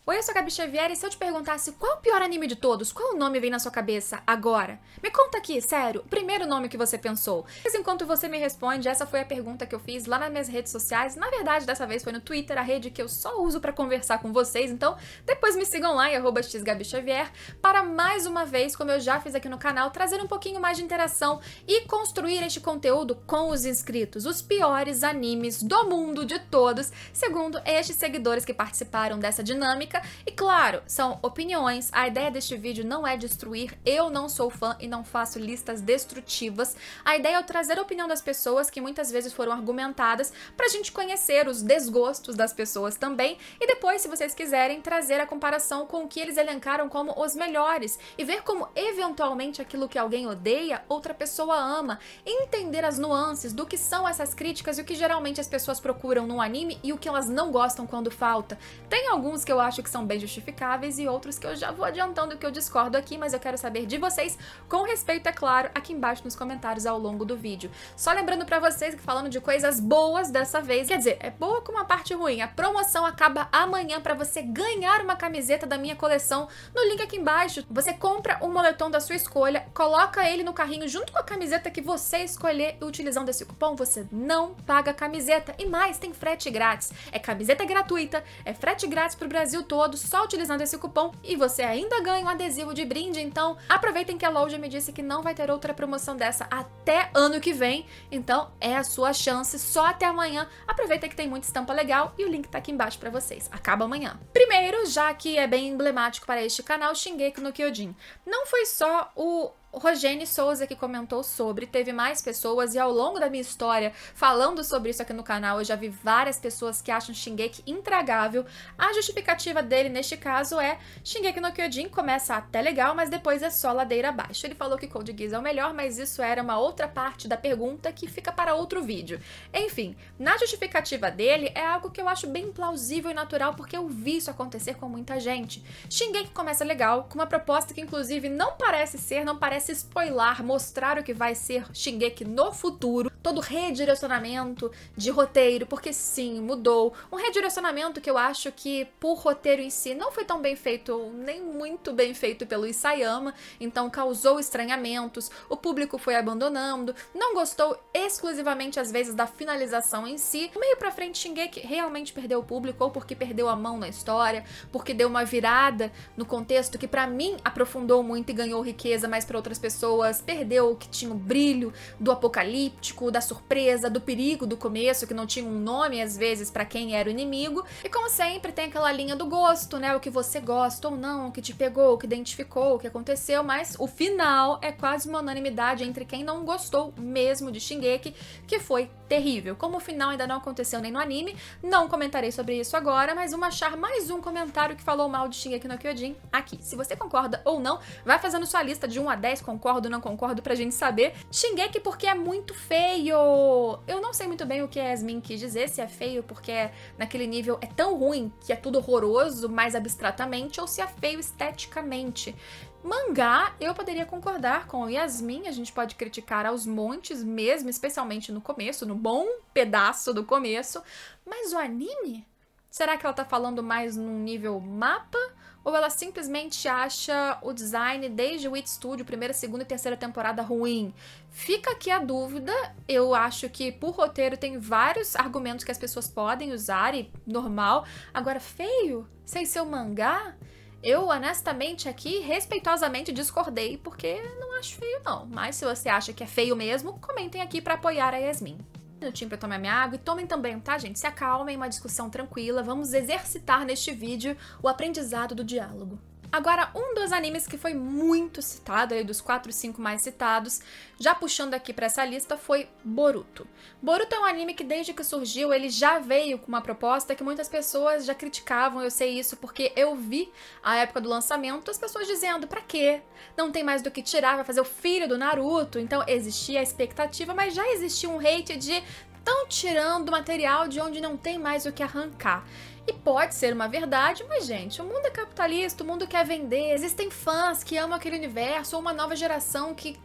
Oi, eu sou a Gabi Xavier e se eu te perguntasse qual é o pior anime de todos, qual nome vem na sua cabeça agora? Me conta aqui, sério, o primeiro nome que você pensou. Mas enquanto você me responde, essa foi a pergunta que eu fiz lá nas minhas redes sociais. Na verdade, dessa vez foi no Twitter, a rede que eu só uso pra conversar com vocês. Então, depois me sigam lá em @xgabiXavier para mais uma vez, como eu já fiz aqui no canal, trazer um pouquinho mais de interação e construir este conteúdo com os inscritos. Os piores animes do mundo de todos, segundo estes seguidores que participaram dessa dinâmica. E claro, são opiniões, a ideia deste vídeo não é destruir, eu não sou fã e não faço listas destrutivas. A ideia é eu trazer a opinião das pessoas que muitas vezes foram argumentadas pra gente conhecer os desgostos das pessoas também e depois, se vocês quiserem, trazer a comparação com o que eles elencaram como os melhores e ver como eventualmente aquilo que alguém odeia, outra pessoa ama, e entender as nuances do que são essas críticas e o que geralmente as pessoas procuram no anime e o que elas não gostam quando falta. Tem alguns que eu acho que são bem justificáveis e outros que eu já vou adiantando que eu discordo aqui, mas eu quero saber de vocês, com respeito, é claro, aqui embaixo nos comentários ao longo do vídeo. Só lembrando pra vocês que falando de coisas boas dessa vez, quer dizer, é boa com uma parte ruim, a promoção acaba amanhã pra você ganhar uma camiseta da minha coleção no link aqui embaixo. Você compra um moletom da sua escolha, coloca ele no carrinho junto com a camiseta que você escolher e utilizando esse cupom você não paga a camiseta. E mais, tem frete grátis. É camiseta gratuita, é frete grátis pro Brasil todo, só utilizando esse cupom e você ainda ganha um adesivo de brinde. Então aproveitem que a loja me disse que não vai ter outra promoção dessa até ano que vem, então é a sua chance, só até amanhã. Aproveita que tem muita estampa legal e o link tá aqui embaixo pra vocês. Acaba amanhã. Primeiro, já que é bem emblemático para este canal, Shingeki no Kyojin. Não foi só o Rogênio Souza que comentou sobre, teve mais pessoas e ao longo da minha história falando sobre isso aqui no canal eu já vi várias pessoas que acham Shingeki intragável. A justificativa dele neste caso é Shingeki no Kyojin começa até legal, mas depois é só ladeira abaixo. Ele falou que Code Geass é o melhor, mas isso era uma outra parte da pergunta que fica para outro vídeo. Enfim, na justificativa dele é algo que eu acho bem plausível e natural porque eu vi isso acontecer com muita gente. Shingeki começa legal, com uma proposta que inclusive não parece spoiler, mostrar o que vai ser Shingeki no futuro, todo redirecionamento de roteiro, porque sim, mudou. Um redirecionamento que eu acho que, por roteiro em si, não foi tão bem feito, nem muito bem feito pelo Isayama, então causou estranhamentos, o público foi abandonando, não gostou exclusivamente às vezes da finalização em si. Meio pra frente, Shingeki realmente perdeu o público, ou porque perdeu a mão na história, porque deu uma virada no contexto que pra mim aprofundou muito e ganhou riqueza, mas pra outras pessoas perdeu o que tinha o brilho do apocalíptico, da surpresa, do perigo do começo, que não tinha um nome às vezes pra quem era o inimigo. E como sempre tem aquela linha do gosto, né, o que você gosta ou não, o que te pegou, o que identificou, o que aconteceu, mas o final é quase uma unanimidade entre quem não gostou mesmo de Shingeki, que foi terrível. Como o final ainda não aconteceu nem no anime, não comentarei sobre isso agora, mas vamos achar mais um comentário que falou mal de Shingeki no Kyojin aqui. Se você concorda ou não, vai fazendo sua lista de 1 a 10, concordo, não concordo, pra gente saber. Shingeki porque é muito feio. Eu não sei muito bem o que a Yasmin quis dizer, se é feio porque naquele nível é tão ruim que é tudo horroroso, mais abstratamente, ou se é feio esteticamente. Mangá, eu poderia concordar com o Yasmin, a gente pode criticar aos montes mesmo, especialmente no começo, no bom pedaço do começo, mas o anime? Será que ela tá falando mais num nível mapa? Ou ela simplesmente acha o design desde o Wit Studio, primeira, segunda e terceira temporada ruim? Fica aqui a dúvida. Eu acho que por roteiro tem vários argumentos que as pessoas podem usar e normal. Agora, feio? Sem ser o mangá? Eu, honestamente, aqui, respeitosamente discordei, porque não acho feio não. Mas se você acha que é feio mesmo, comentem aqui pra apoiar a Yasmin. Um minutinho pra tomar minha água e tomem também, tá, gente? Se acalmem, uma discussão tranquila, vamos exercitar neste vídeo o aprendizado do diálogo. Agora, um dos animes que foi muito citado, aí dos 4 ou 5 mais citados, já puxando aqui pra essa lista, foi Boruto. Boruto é um anime que desde que surgiu, ele já veio com uma proposta que muitas pessoas já criticavam, eu sei isso porque eu vi a época do lançamento, as pessoas dizendo, pra quê? Não tem mais do que tirar, vai fazer o filho do Naruto, então existia a expectativa, mas já existia um hate de tão tirando material de onde não tem mais o que arrancar. E pode ser uma verdade, mas gente, o mundo é capitalista, o mundo quer vender, existem fãs que amam aquele universo, ou uma nova geração que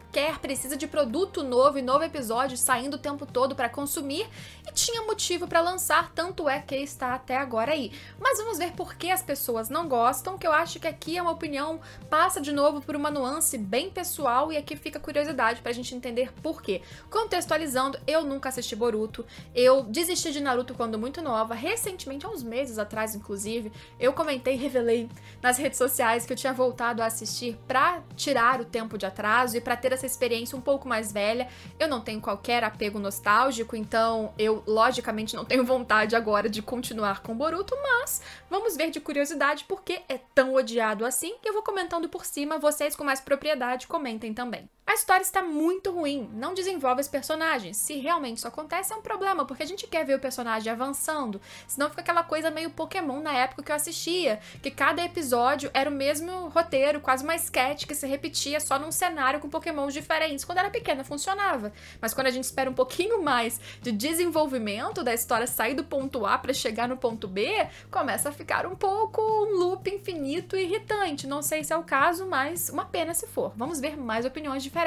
precisa de produto novo e novo episódio saindo o tempo todo para consumir, e tinha motivo para lançar, tanto é que está até agora aí. Mas vamos ver por que as pessoas não gostam, que eu acho que aqui é uma opinião, passa de novo por uma nuance bem pessoal, e aqui fica a curiosidade pra gente entender por quê. Contextualizando, eu nunca assisti Boruto, eu desisti de Naruto quando muito nova, recentemente, há uns meses atrás inclusive, eu comentei e revelei nas redes sociais que eu tinha voltado a assistir pra tirar o tempo de atraso e pra ter essa experiência um pouco mais velha. Eu não tenho qualquer apego nostálgico, então eu logicamente não tenho vontade agora de continuar com Boruto, mas vamos ver de curiosidade por que é tão odiado assim, e eu vou comentando por cima, vocês com mais propriedade comentem também. A história está muito ruim, não desenvolve os personagens. Se realmente isso acontece, é um problema, porque a gente quer ver o personagem avançando, senão fica aquela coisa meio Pokémon na época que eu assistia, que cada episódio era o mesmo roteiro, quase uma sketch que se repetia só num cenário com Pokémons diferentes. Quando era pequena funcionava, mas quando a gente espera um pouquinho mais de desenvolvimento da história sair do ponto A para chegar no ponto B, começa a ficar um pouco um loop infinito e irritante. Não sei se é o caso, mas uma pena se for. Vamos ver mais opiniões diferentes.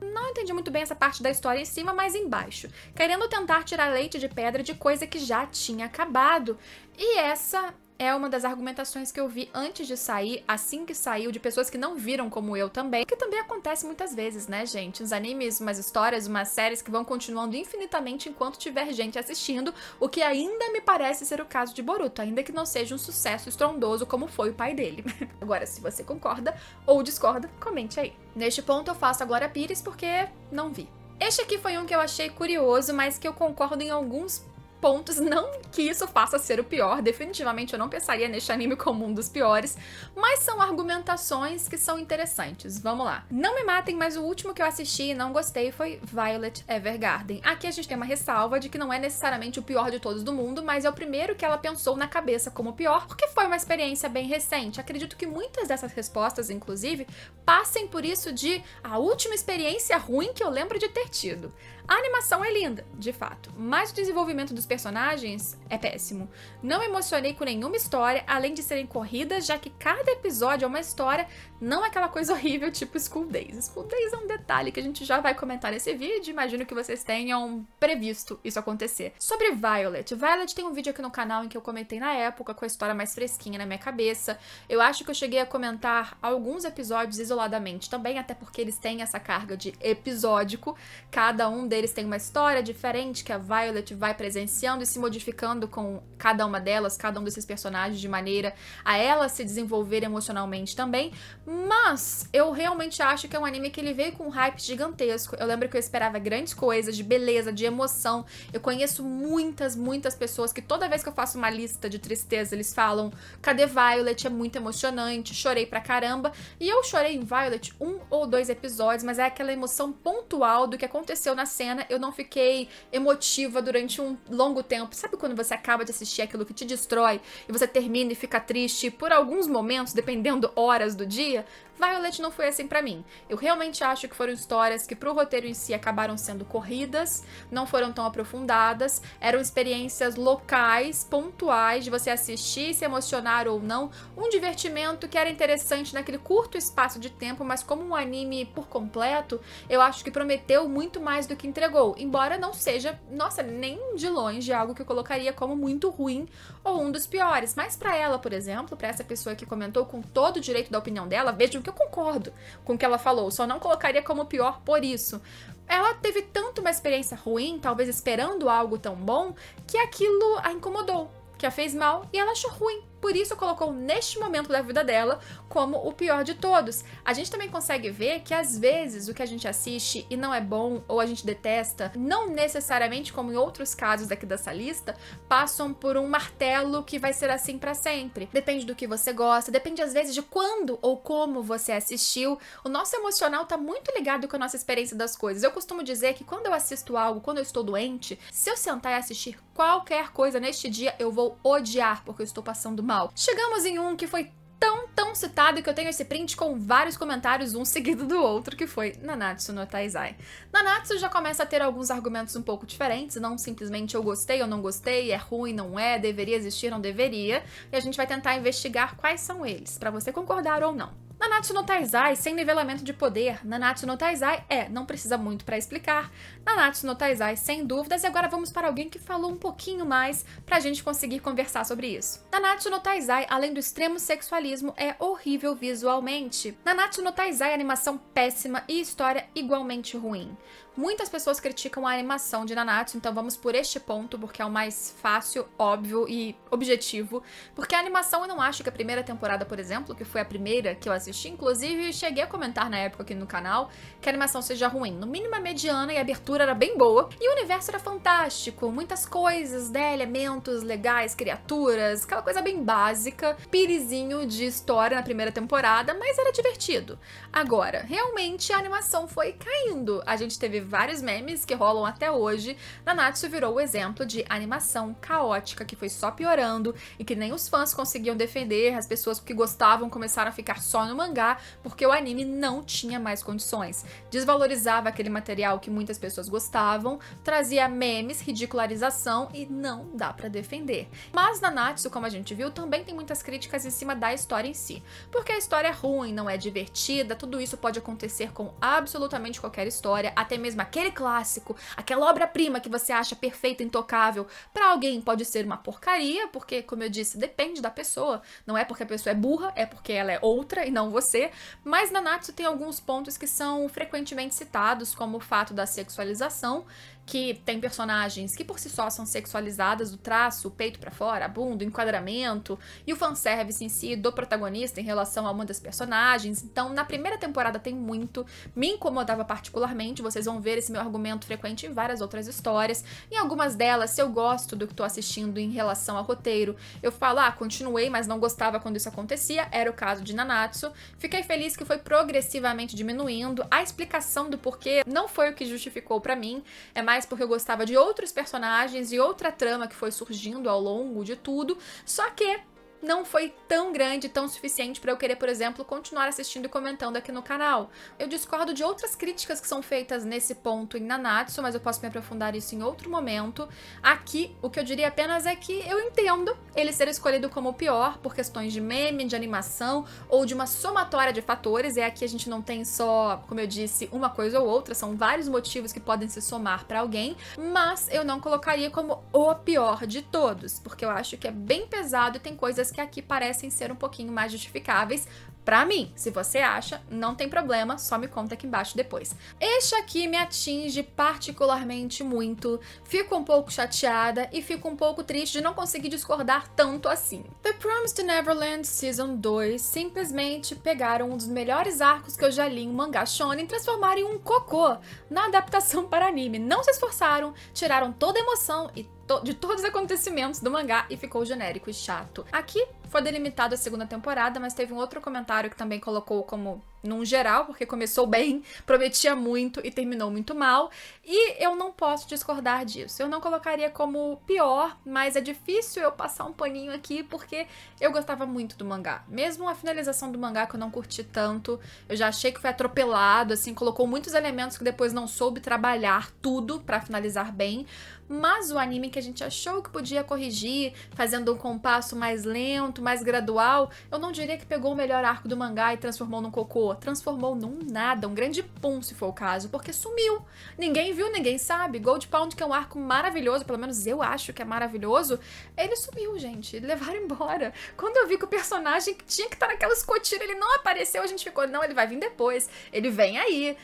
Não entendi muito bem essa parte da história em cima, mas embaixo, querendo tentar tirar leite de pedra de coisa que já tinha acabado. E essa é uma das argumentações que eu vi antes de sair, assim que saiu, de pessoas que não viram como eu também, que também acontece muitas vezes, né, gente? Os animes, umas histórias, umas séries que vão continuando infinitamente enquanto tiver gente assistindo, o que ainda me parece ser o caso de Boruto, ainda que não seja um sucesso estrondoso como foi o pai dele. Agora, se você concorda ou discorda, comente aí. Neste ponto eu faço a Glória Pires porque não vi. Este aqui foi um que eu achei curioso, mas que eu concordo em alguns pontos, não que isso faça ser o pior, definitivamente eu não pensaria neste anime como um dos piores, mas são argumentações que são interessantes. Vamos lá. Não me matem, mas o último que eu assisti e não gostei foi Violet Evergarden. Aqui a gente tem uma ressalva de que não é necessariamente o pior de todos do mundo, mas é o primeiro que ela pensou na cabeça como pior, porque foi uma experiência bem recente. Acredito que muitas dessas respostas, inclusive, passem por isso de a última experiência ruim que eu lembro de ter tido. A animação é linda, de fato, mas o desenvolvimento dos personagens é péssimo. Não me emocionei com nenhuma história, além de serem corridas, já que cada episódio é uma história, não é aquela coisa horrível tipo School Days. School Days é um detalhe que a gente já vai comentar nesse vídeo, imagino que vocês tenham previsto isso acontecer. Sobre Violet tem um vídeo aqui no canal em que eu comentei na época, com a história mais fresquinha na minha cabeça. Eu acho que eu cheguei a comentar alguns episódios isoladamente também, até porque eles têm essa carga de episódico, cada um deles tem uma história diferente que a Violet vai presenciando e se modificando com cada uma delas, cada um desses personagens, de maneira a ela se desenvolver emocionalmente também, mas eu realmente acho que é um anime que ele veio com um hype gigantesco. Eu lembro que eu esperava grandes coisas, de beleza, de emoção. Eu conheço muitas pessoas que toda vez que eu faço uma lista de tristeza, eles falam, cadê Violet? É muito emocionante, chorei pra caramba, e eu chorei em Violet 1 ou 2 episódios, mas é aquela emoção pontual do que aconteceu na cena. Eu não fiquei emotiva durante um longo tempo. Sabe quando você acaba de assistir aquilo que te destrói e você termina e fica triste por alguns momentos, dependendo horas do dia? Violet não foi assim pra mim. Eu realmente acho que foram histórias que pro roteiro em si acabaram sendo corridas, não foram tão aprofundadas, eram experiências locais, pontuais, de você assistir, se emocionar ou não, um divertimento que era interessante naquele curto espaço de tempo, mas como um anime por completo, eu acho que prometeu muito mais do que entregou, embora não seja, nossa, nem de longe algo que eu colocaria como muito ruim ou um dos piores. Mas pra ela, por exemplo, pra essa pessoa que comentou com todo o direito da opinião dela, vejam que eu concordo com o que ela falou, só não colocaria como pior por isso. Ela teve tanto uma experiência ruim, talvez esperando algo tão bom, que aquilo a incomodou, que a fez mal e ela achou ruim. Por isso colocou neste momento da vida dela como o pior de todos. A gente também consegue ver que às vezes o que a gente assiste e não é bom ou a gente detesta, não necessariamente como em outros casos daqui dessa lista, passam por um martelo que vai ser assim pra sempre. Depende do que você gosta, depende às vezes de quando ou como você assistiu. O nosso emocional tá muito ligado com a nossa experiência das coisas. Eu costumo dizer que quando eu assisto algo, quando eu estou doente, se eu sentar e assistir qualquer coisa neste dia, eu vou odiar porque eu estou passando mal. Chegamos em um que foi tão citado que eu tenho esse print com vários comentários, um seguido do outro, que foi Nanatsu no Taizai. Nanatsu já começa a ter alguns argumentos um pouco diferentes, não simplesmente eu gostei ou não gostei, é ruim, não é, deveria existir, não deveria, e a gente vai tentar investigar quais são eles, pra você concordar ou não. Nanatsu no Taizai, sem nivelamento de poder. Nanatsu no Taizai não precisa muito pra explicar. Nanatsu no Taizai, sem dúvidas, e agora vamos para alguém que falou um pouquinho mais pra gente conseguir conversar sobre isso. Nanatsu no Taizai, além do extremo sexualismo, é horrível visualmente. Nanatsu no Taizai, animação péssima e história igualmente ruim. Muitas pessoas criticam a animação de Nanatsu, então vamos por este ponto, porque é o mais fácil, óbvio e objetivo. Porque a animação, eu não acho que a primeira temporada, por exemplo, que foi a primeira que eu assisti, inclusive cheguei a comentar na época aqui no canal, que a animação seja ruim. No mínimo é mediana e a abertura era bem boa. E o universo era fantástico, muitas coisas, né, elementos legais, criaturas, aquela coisa bem básica, pirizinho de história na primeira temporada, mas era divertido. Agora, realmente a animação foi caindo. A gente teve vários memes que rolam até hoje. Nanatsu virou o exemplo de animação caótica que foi só piorando e que nem os fãs conseguiam defender, as pessoas que gostavam começaram a ficar só no mangá porque o anime não tinha mais condições. Desvalorizava aquele material que muitas pessoas gostavam, trazia memes, ridicularização e não dá pra defender. Mas Nanatsu, como a gente viu, também tem muitas críticas em cima da história em si. Porque a história é ruim, não é divertida, tudo isso pode acontecer com absolutamente qualquer história, até mesmo aquele clássico, aquela obra-prima que você acha perfeita, intocável, pra alguém pode ser uma porcaria, porque, como eu disse, depende da pessoa. Não é porque a pessoa é burra, é porque ela é outra e não você. Mas Nanatsu tem alguns pontos que são frequentemente citados, como o fato da sexualização, que tem personagens que por si só são sexualizadas, do traço, o peito pra fora, a bunda, o enquadramento, e o fanservice em si do protagonista em relação a uma das personagens. Então, na primeira temporada tem muito, me incomodava particularmente, vocês vão ver esse meu argumento frequente em várias outras histórias. Em algumas delas, se eu gosto do que tô assistindo em relação ao roteiro, eu falo, continuei, mas não gostava quando isso acontecia, era o caso de Nanatsu. Fiquei feliz que foi progressivamente diminuindo, a explicação do porquê não foi o que justificou pra mim, é mais porque eu gostava de outros personagens e outra trama que foi surgindo ao longo de tudo, só que não foi tão grande, tão suficiente pra eu querer, por exemplo, continuar assistindo e comentando aqui no canal. Eu discordo de outras críticas que são feitas nesse ponto em Nanatsu, mas eu posso me aprofundar isso em outro momento. Aqui, o que eu diria apenas é que eu entendo ele ser escolhido como o pior por questões de meme, de animação ou de uma somatória de fatores, e aqui a gente não tem só, como eu disse, uma coisa ou outra, são vários motivos que podem se somar pra alguém, mas eu não colocaria como o pior de todos, porque eu acho que é bem pesado e tem coisas que aqui parecem ser um pouquinho mais justificáveis pra mim. Se você acha, não tem problema, só me conta aqui embaixo depois. Este aqui me atinge particularmente muito, fico um pouco chateada e fico um pouco triste de não conseguir discordar tanto assim. The Promised Neverland Season 2 simplesmente pegaram um dos melhores arcos que eu já li em um mangá shonen e transformaram em um cocô na adaptação para anime. Não se esforçaram, tiraram toda a emoção e de todos os acontecimentos do mangá e ficou genérico e chato. Aqui foi delimitado a segunda temporada, mas teve um outro comentário que também colocou como num geral, porque começou bem, prometia muito e terminou muito mal, e eu não posso discordar disso. Eu não colocaria como pior, mas é difícil eu passar um paninho aqui, porque eu gostava muito do mangá. Mesmo a finalização do mangá que eu não curti tanto, eu já achei que foi atropelado, assim, colocou muitos elementos que depois não soube trabalhar tudo pra finalizar bem, mas o anime que a gente achou que podia corrigir, fazendo um compasso mais lento, mais gradual, eu não diria que pegou o melhor arco do mangá e transformou num cocô. Transformou num nada, um grande pum, se for o caso, porque sumiu. Ninguém viu, ninguém sabe. Gold Pound, que é um arco maravilhoso, pelo menos eu acho que é maravilhoso, ele sumiu, gente. Levaram embora. Quando eu vi que o personagem que tinha que estar naquela escotilha, ele não apareceu, a gente ficou, não, ele vai vir depois. Ele vem aí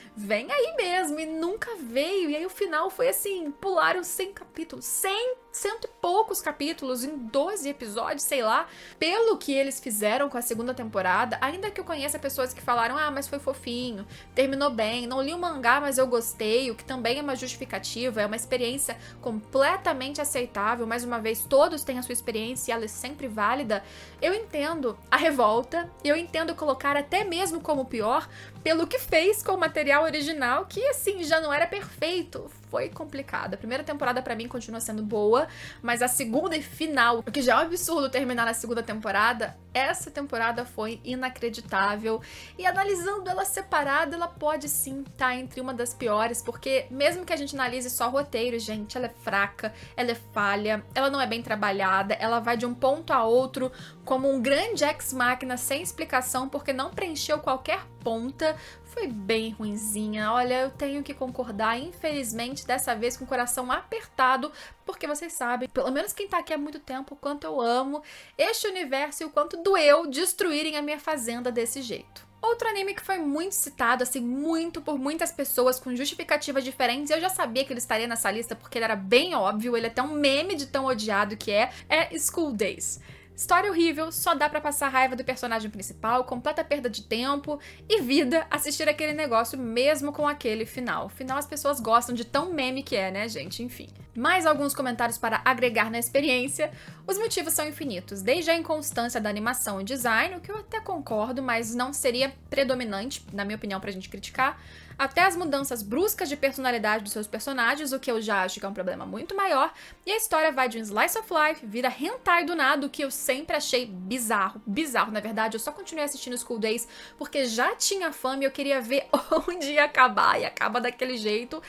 mesmo, e nunca veio. E aí o final foi assim, pularam 100 capítulos, cento e poucos capítulos em 12 episódios, sei lá, pelo que eles fizeram com a segunda temporada, ainda que eu conheça pessoas que falaram, mas foi fofinho, terminou bem, não li o mangá, mas eu gostei, o que também é uma justificativa, é uma experiência completamente aceitável, mais uma vez, todos têm a sua experiência e ela é sempre válida, eu entendo a revolta, eu entendo colocar até mesmo como pior, pelo que fez com o material original, que assim, já não era perfeito, foi complicado. A primeira temporada pra mim continua sendo boa, mas a segunda e final, o que já é um absurdo terminar na segunda temporada, essa temporada foi inacreditável. E analisando ela separada, ela pode sim estar entre uma das piores, porque mesmo que a gente analise só roteiro, gente, ela é fraca, ela é falha, ela não é bem trabalhada, ela vai de um ponto a outro como um grande ex-máquina sem explicação, porque não preencheu qualquer ponta. Foi bem ruinzinha. Olha, eu tenho que concordar, infelizmente, dessa vez com o coração apertado, porque vocês sabem, pelo menos quem tá aqui há muito tempo, o quanto eu amo este universo e o quanto doeu destruírem a minha fazenda desse jeito. Outro anime que foi muito citado, assim, muito por muitas pessoas, com justificativas diferentes, eu já sabia que ele estaria nessa lista porque ele era bem óbvio, ele é até um meme de tão odiado que é School Days. História horrível, só dá pra passar raiva do personagem principal, completa perda de tempo e vida assistir aquele negócio mesmo com aquele final. Final as pessoas gostam de tão meme que é, né, gente? Enfim. Mais alguns comentários para agregar na experiência. Os motivos são infinitos, desde a inconstância da animação e design, o que eu até concordo, mas não seria predominante, na minha opinião, pra gente criticar, até as mudanças bruscas de personalidade dos seus personagens, o que eu já acho que é um problema muito maior, e a história vai de um slice of life, vira hentai do nada, o que eu sempre achei bizarro. Bizarro, na verdade, eu só continuei assistindo School Days porque já tinha fama e eu queria ver onde ia acabar, e acaba daquele jeito.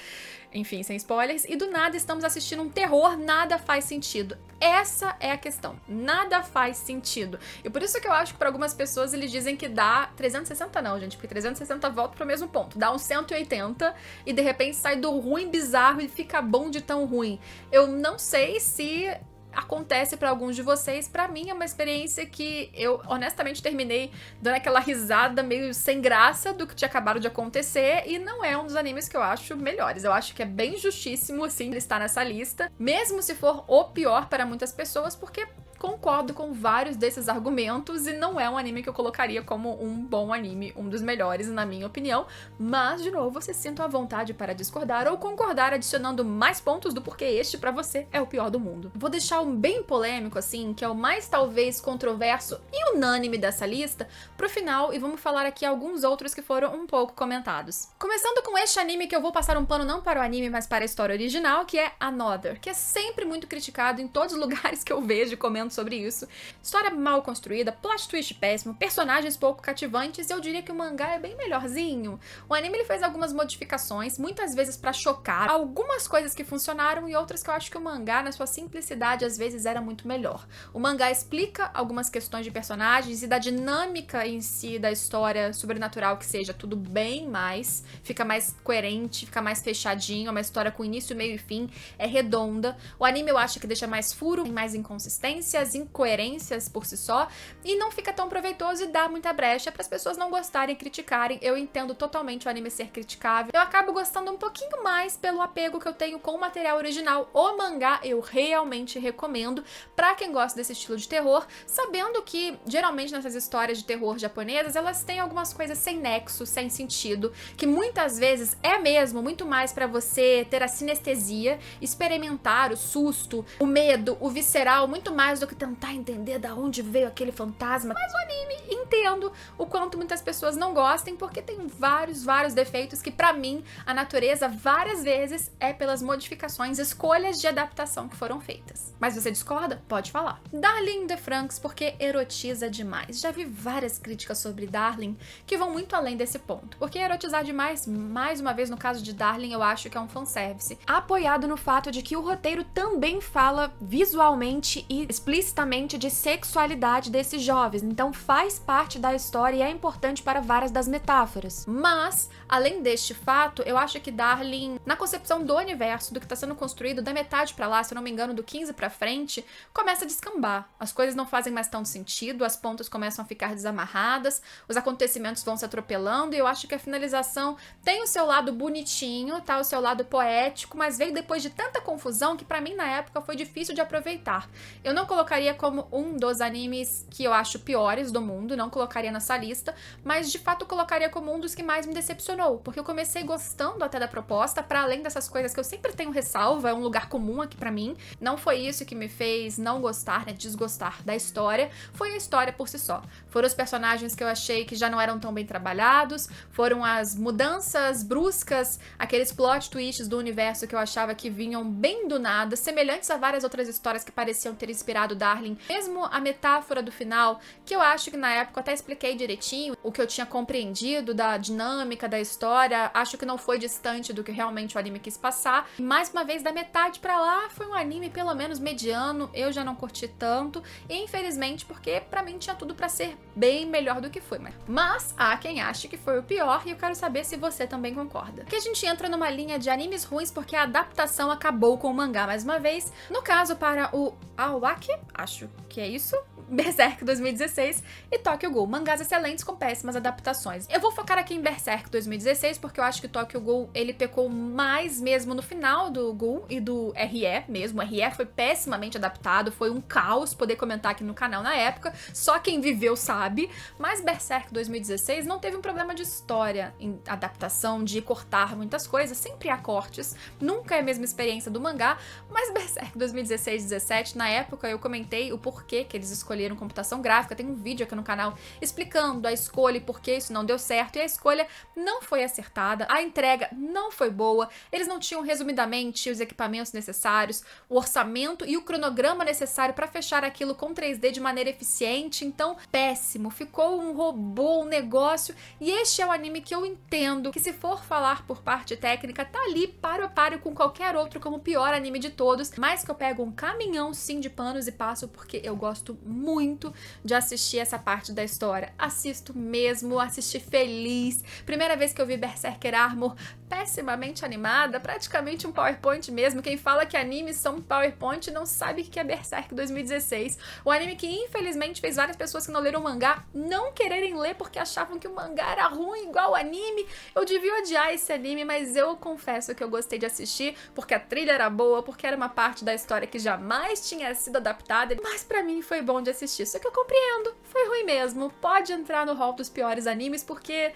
Enfim, sem spoilers, e do nada estamos assistindo um terror, nada faz sentido. Essa é a questão, nada faz sentido. E por isso que eu acho que para algumas pessoas eles dizem que dá 360 não, gente, porque 360 volta pro mesmo ponto, dá um 180 e de repente sai do ruim bizarro e fica bom de tão ruim. Eu não sei se acontece pra alguns de vocês, pra mim é uma experiência que eu honestamente terminei dando aquela risada meio sem graça do que tinha acabado de acontecer, e não é um dos animes que eu acho melhores. Eu acho que é bem justíssimo, assim, ele estar nessa lista, mesmo se for o pior para muitas pessoas, porque concordo com vários desses argumentos e não é um anime que eu colocaria como um bom anime, um dos melhores na minha opinião, mas de novo, vocês sintam à vontade para discordar ou concordar adicionando mais pontos do porquê este pra você é o pior do mundo. Vou deixar um bem polêmico assim, que é o mais talvez controverso e unânime dessa lista, pro final, e vamos falar aqui alguns outros que foram um pouco comentados. Começando com este anime que eu vou passar um pano não para o anime, mas para a história original, que é Another, que é sempre muito criticado em todos os lugares que eu vejo e comento sobre isso. História mal construída, plot twist péssimo, personagens pouco cativantes, e eu diria que o mangá é bem melhorzinho. O anime ele fez algumas modificações, muitas vezes pra chocar, algumas coisas que funcionaram e outras que eu acho que o mangá, na sua simplicidade, às vezes era muito melhor. O mangá explica algumas questões de personagens e da dinâmica em si da história sobrenatural, que seja tudo bem mais, fica mais coerente, fica mais fechadinho, é uma história com início, meio e fim, é redonda. O anime eu acho que deixa mais furo, tem mais inconsistências, incoerências por si só, e não fica tão proveitoso e dá muita brecha para as pessoas não gostarem e criticarem. Eu entendo totalmente o anime ser criticável. Eu acabo gostando um pouquinho mais pelo apego que eu tenho com o material original. O mangá eu realmente recomendo para quem gosta desse estilo de terror, sabendo que geralmente nessas histórias de terror japonesas, elas têm algumas coisas sem nexo, sem sentido, que muitas vezes é mesmo muito mais para você ter a sinestesia, experimentar o susto, o medo, o visceral, muito mais do que tentar entender da onde veio aquele fantasma. Mas o anime, entendo o quanto muitas pessoas não gostem, porque tem vários defeitos que pra mim a natureza várias vezes é pelas modificações, escolhas de adaptação que foram feitas. Mas você discorda? Pode falar. Darling in the Franxx porque erotiza demais. Já vi várias críticas sobre Darling que vão muito além desse ponto, porque erotizar demais, mais uma vez no caso de Darling, eu acho que é um fanservice, apoiado no fato de que o roteiro também fala visualmente e explicitamente de sexualidade desses jovens, então faz parte da história e é importante para várias das metáforas. Mas, além deste fato, eu acho que Darling, na concepção do universo, do que está sendo construído, da metade pra lá, se eu não me engano, do 15 pra frente, começa a descambar. As coisas não fazem mais tanto sentido, as pontas começam a ficar desamarradas, os acontecimentos vão se atropelando, e eu acho que a finalização tem o seu lado bonitinho, tá? O seu lado poético, mas veio depois de tanta confusão que pra mim, na época, foi difícil de aproveitar. Eu não colocaria como um dos animes que eu acho piores do mundo, não colocaria colocaria nessa lista, mas de fato colocaria como um dos que mais me decepcionou, porque eu comecei gostando até da proposta, para além dessas coisas que eu sempre tenho ressalva, é um lugar comum aqui pra mim. Não foi isso que me fez não gostar, né, desgostar da história, foi a história por si só. Foram os personagens que eu achei que já não eram tão bem trabalhados, foram as mudanças bruscas, aqueles plot twists do universo que eu achava que vinham bem do nada, semelhantes a várias outras histórias que pareciam ter inspirado Darling. Mesmo a metáfora do final, que eu acho que na época eu até expliquei direitinho o que eu tinha compreendido da dinâmica da história, acho que não foi distante do que realmente o anime quis passar. E mais uma vez, da metade pra lá, foi um anime pelo menos mediano, eu já não curti tanto, e infelizmente porque pra mim tinha tudo pra ser bem melhor do que foi. Mas há quem ache que foi o pior, e eu quero saber se você também concorda. Que a gente entra numa linha de animes ruins porque a adaptação acabou com o mangá mais uma vez. No caso, para o Awaki, acho que é isso, Berserk 2016 e Tokyo Ghoul, mangás excelentes com péssimas adaptações. Eu vou focar aqui em Berserk 2016 porque eu acho que Tokyo Ghoul ele pecou mais mesmo no final do Ghoul e do RE mesmo. O RE foi pessimamente adaptado, foi um caos poder comentar aqui no canal na época, só quem viveu sabe, mas Berserk 2016 não teve um problema de história em adaptação, de cortar muitas coisas, sempre há cortes, nunca é a mesma experiência do mangá, mas Berserk 2016-17, na época eu comentei o porquê que eles escolheram computação gráfica, tem um vídeo aqui no canal explicando a escolha e por que isso não deu certo, e a escolha não foi acertada, a entrega não foi boa, eles não tinham resumidamente os equipamentos necessários, o orçamento e o cronograma necessário para fechar aquilo com 3D de maneira eficiente, então péssimo, ficou um robô, um negócio, e este é o anime que eu entendo que se for falar por parte técnica, tá ali paro a paro com qualquer outro como o pior anime de todos, mas que eu pego um caminhão sim de panos e passo porque eu gosto muito de assistir essa parte da história. Assisto mesmo, assisti feliz. Primeira vez que eu vi Berserker Armor pessimamente animada, praticamente um PowerPoint mesmo. Quem fala que animes são PowerPoint não sabe o que é Berserk 2016. O anime que infelizmente fez várias pessoas que não leram o mangá não quererem ler porque achavam que o mangá era ruim igual o anime. Eu devia odiar esse anime, mas eu confesso que eu gostei de assistir porque a trilha era boa, porque era uma parte da história que jamais tinha sido adaptada, mas pra mim foi bom de assistir. Só que eu compreendo, foi ruim mesmo. Pode entrar no hall dos piores animes porque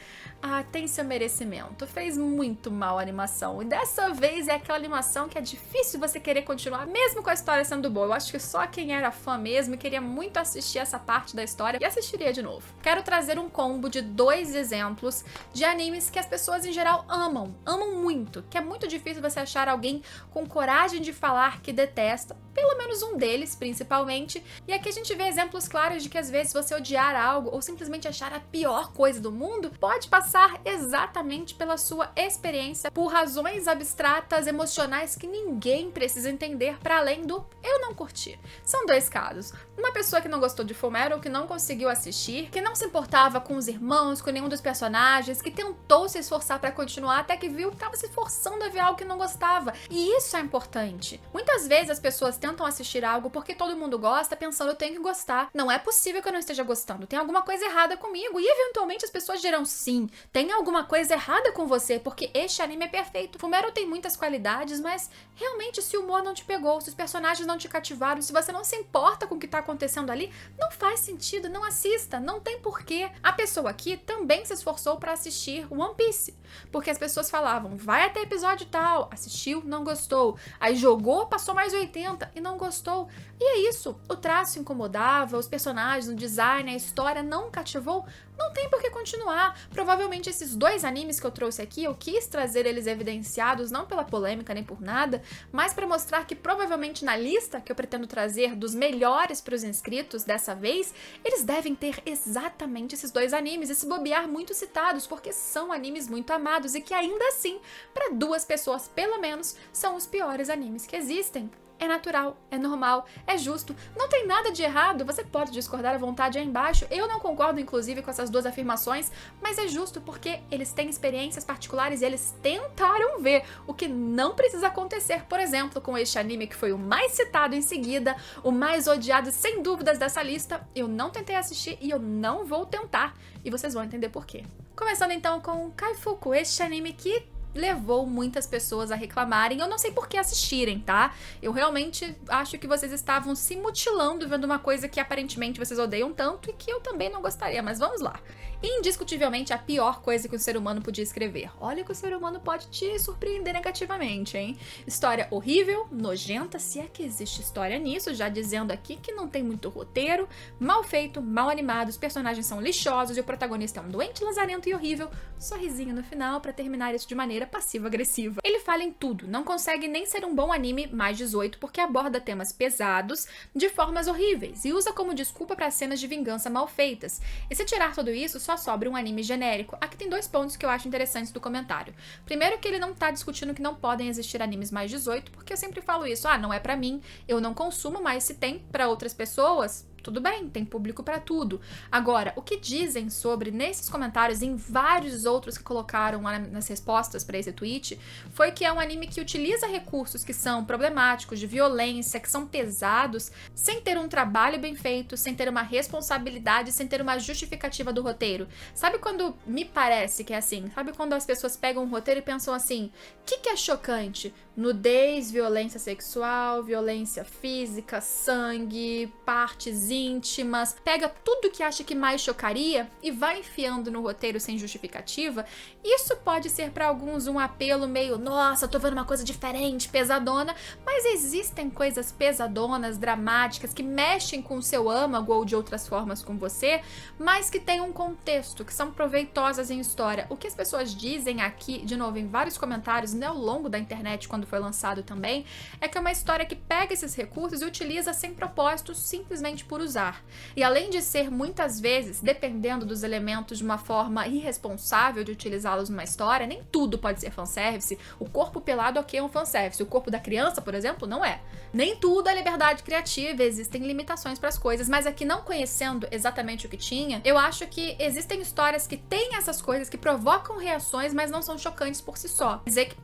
tem seu merecimento. Fez muito mal a animação. E dessa vez é aquela animação que é difícil você querer continuar, mesmo com a história sendo boa. Eu acho que só quem era fã mesmo e queria muito assistir essa parte da história e assistiria de novo. Quero trazer um combo de 2 exemplos de animes que as pessoas em geral amam muito, que é muito difícil você achar alguém com coragem de falar que detesta, pelo menos um deles, principalmente. E aqui a gente vê exemplos claros de que às vezes você odiar algo ou simplesmente achar a pior coisa do mundo pode passar exatamente pela sua experiência, por razões abstratas, emocionais que ninguém precisa entender para além do eu não curti. São 2 casos. Uma pessoa que não gostou de Fullmetal, que não conseguiu assistir, que não se importava com os irmãos, com nenhum dos personagens, que tentou se esforçar para continuar até que viu que estava se forçando a ver algo que não gostava. E isso é importante. Muitas vezes as pessoas tentam assistir algo porque todo mundo gosta, pensando eu tenho que gostar. Não é possível que eu não esteja gostando. Tem alguma coisa errada comigo. E eventualmente as pessoas dirão sim, tem alguma coisa errada com você, porque este anime é perfeito. Fullmetal tem muitas qualidades, mas realmente se o humor não te pegou, se os personagens não te cativaram, se você não se importa com o que tá acontecendo ali, não faz sentido, não assista, não tem porquê. A pessoa aqui também se esforçou pra assistir One Piece, porque as pessoas falavam, vai até episódio tal, assistiu, não gostou, aí jogou, passou mais 80 e não gostou. E é isso, o traço incomodava, os personagens, o design, a história não cativou, não tem por que continuar. Provavelmente esses 2 animes que eu trouxe aqui, eu quis trazer eles evidenciados, não pela polêmica nem por nada, mas para mostrar que provavelmente na lista que eu pretendo trazer dos melhores para os inscritos dessa vez, eles devem ter exatamente esses 2 animes e se bobear muito citados, porque são animes muito amados e que ainda assim, para 2 pessoas pelo menos, são os piores animes que existem. É natural, é normal, é justo, não tem nada de errado, você pode discordar à vontade aí embaixo, eu não concordo inclusive com essas 2 afirmações, mas é justo porque eles têm experiências particulares e eles tentaram ver o que não precisa acontecer, por exemplo, com este anime que foi o mais citado em seguida, o mais odiado sem dúvidas dessa lista, eu não tentei assistir e eu não vou tentar, e vocês vão entender por quê. Começando então com Kaifuku, este anime que levou muitas pessoas a reclamarem. Eu não sei por que assistirem, tá? Eu realmente acho que vocês estavam se mutilando vendo uma coisa que aparentemente vocês odeiam tanto e que eu também não gostaria, mas vamos lá. Indiscutivelmente a pior coisa que o ser humano podia escrever. Olha que o ser humano pode te surpreender negativamente, hein? História horrível, nojenta, se é que existe história nisso, já dizendo aqui que não tem muito roteiro, mal feito, mal animado, os personagens são lixosos e o protagonista é um doente, lazarento e horrível. Sorrisinho no final pra terminar isso de maneira passiva-agressiva. Ele falha em tudo, não consegue nem ser um bom anime mais 18 porque aborda temas pesados de formas horríveis e usa como desculpa para cenas de vingança mal feitas. E se tirar tudo isso, só sobra um anime genérico. Aqui tem 2 pontos que eu acho interessantes do comentário. Primeiro que ele não tá discutindo que não podem existir animes mais 18, porque eu sempre falo isso, não é pra mim, eu não consumo, mas se tem pra outras pessoas, tudo bem, tem público pra tudo. Agora, o que dizem sobre, nesses comentários e em vários outros que colocaram lá nas respostas pra esse tweet, foi que é um anime que utiliza recursos que são problemáticos, de violência, que são pesados, sem ter um trabalho bem feito, sem ter uma responsabilidade, sem ter uma justificativa do roteiro. Sabe quando me parece que é assim? Sabe quando as pessoas pegam um roteiro e pensam assim, o que é chocante? Nudez, violência sexual, violência física, sangue, partes íntimas, pega tudo que acha que mais chocaria e vai enfiando no roteiro sem justificativa. Isso pode ser para alguns um apelo meio, nossa, tô vendo uma coisa diferente, pesadona, mas existem coisas pesadonas, dramáticas, que mexem com o seu âmago ou de outras formas com você, mas que têm um contexto, que são proveitosas em história. O que as pessoas dizem aqui, de novo, em vários comentários, né, ao longo da internet, quando foi lançado também, é que é uma história que pega esses recursos e utiliza sem propósito, simplesmente por usar. E além de ser muitas vezes, dependendo dos elementos, de uma forma irresponsável de utilizá-los numa história, nem tudo pode ser fanservice. O corpo pelado ok é um fanservice, o corpo da criança, por exemplo, não é. Nem tudo é liberdade criativa, existem limitações para as coisas, mas aqui não conhecendo exatamente o que tinha, eu acho que existem histórias que têm essas coisas que provocam reações, mas não são chocantes por si só. Dizer que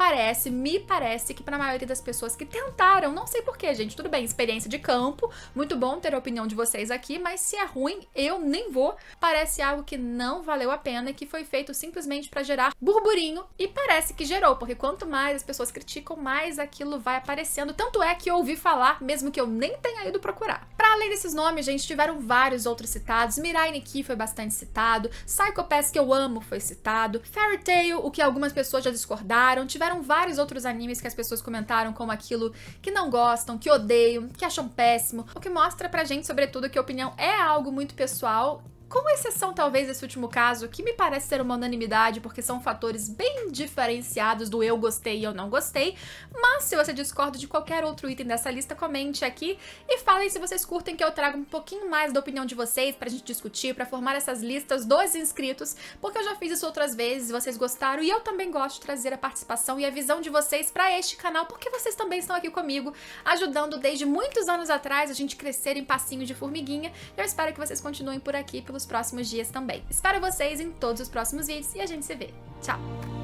me parece que para a maioria das pessoas que tentaram, não sei porquê, gente, tudo bem, experiência de campo, muito bom ter a opinião de vocês aqui, mas se é ruim, eu nem vou. Parece algo que não valeu a pena e que foi feito simplesmente para gerar burburinho, e parece que gerou, porque quanto mais as pessoas criticam, mais aquilo vai aparecendo. Tanto é que eu ouvi falar, mesmo que eu nem tenha ido procurar. Para além desses nomes, gente, tiveram vários outros citados. Mirai Nikki foi bastante citado, Psycho Pass, que eu amo, foi citado, Fairy Tail, o que algumas pessoas já discordaram. Tiveram vários outros animes que as pessoas comentaram como aquilo que não gostam, que odeiam, que acham péssimo, o que mostra pra gente, sobretudo, que a opinião é algo muito pessoal, com exceção talvez desse último caso, que me parece ser uma unanimidade, porque são fatores bem diferenciados do eu gostei e eu não gostei. Mas se você discorda de qualquer outro item dessa lista, comente aqui e falem se vocês curtem que eu traga um pouquinho mais da opinião de vocês pra gente discutir, pra formar essas listas dos inscritos, porque eu já fiz isso outras vezes, vocês gostaram, e eu também gosto de trazer a participação e a visão de vocês pra este canal, porque vocês também estão aqui comigo, ajudando desde muitos anos atrás a gente crescer em passinho de formiguinha. Eu espero que vocês continuem por aqui pelos próximos dias também. Espero vocês em todos os próximos vídeos e a gente se vê. Tchau!